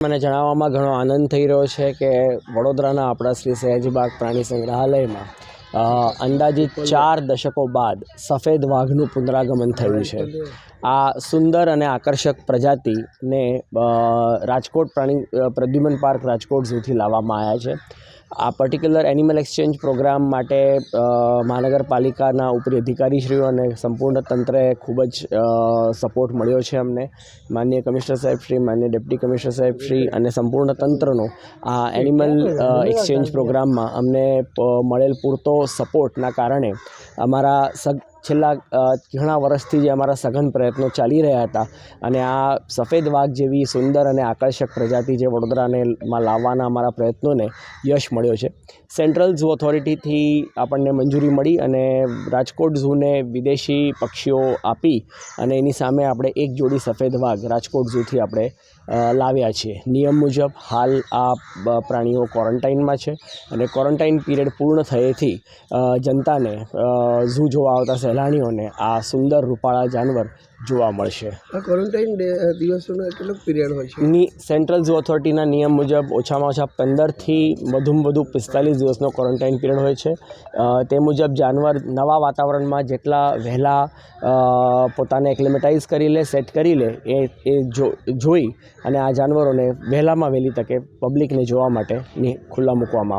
મને જણાવવામાં ઘણો આનંદ થઈ રહ્યો છે કે વડોદરાના આપણા શ્રી સયાજીબાગ પ્રાણી સંગ્રહાલયમાં અંદાજિત 4 દશકો બાદ સફેદ વાઘનું પુનરાગમન થયું છે. આ સુંદર અને આકર્ષક પ્રજાતિને રાજકોટ પ્રદ્યુમન પાર્ક રાજકોટ ઝૂથી લાવવામાં આવ્યા છે. આ પર્ટિક્યુલર એનિમલ એક્સચેન્જ પ્રોગ્રામ માટે મહાનગરપાલિકાના ઉપરી અધિકારીશ્રીઓ અને સંપૂર્ણ તંત્રએ ખૂબ જ સપોર્ટ મળ્યો છે અમને. માનનીય કમિશનર સાહેબ શ્રી, માનનીય ડેપ્યુટી કમિશનર સાહેબ શ્રી અને સંપૂર્ણ તંત્રનો આ એનિમલ એક્સચેન્જ પ્રોગ્રામમાં અમને મળેલ પૂરતો સપોર્ટના કારણે અમારા છેલ્લા ઘણા વર્ષથી જે અમારા સઘન પ્રયત્નો ચાલી રહ્યા હતા અને આ સફેદ વાઘ જેવી સુંદર અને આકર્ષક પ્રજાતિ જે વડોદરામાં લાવવાના અમારા પ્રયત્નોને યશ મળ્યો છે. સેન્ટ્રલ ઝૂ ઓથોરિટીથી આપણને મંજૂરી મળી અને રાજકોટ ઝૂને વિદેશી પક્ષીઓ આપી અને એની સામે આપણે એક જોડી સફેદ વાઘ રાજકોટ ઝૂથી આપણે લાવ્યા છીએ. નિયમ મુજબ હાલ આ પ્રાણીઓ ક્વોરન્ટાઇનમાં છે અને ક્વોરન્ટાઇન પીરિયડ પૂર્ણ થયેથી જનતાને ઝૂ જોવા આવતા સહેલાણીઓને આ સુંદર રૂપાળા જાનવર જોવા મળશે. આ ક્વોરન્ટાઇન દિવસોનો કેટલો પીરિયડ હોય છે? સેન્ટ્રલ ઝૂ ઓથોરિટીના નિયમ મુજબ ઓછામાં ઓછા 15થી વધુમાં વધુ 45 દિવસનો ક્વોરન્ટાઇન પીરિયડ હોય છે. તે મુજબ જાનવર નવા વાતાવરણમાં જેટલા વહેલા પોતાને એક્લિમેટાઇઝ કરી લે, સેટ કરી લે એ જોઈ અને આ જાનવરોને વહેલામાં વહેલી તકે પબ્લિકને જોવા માટે ખુલ્લા મૂકવામાં આવશે.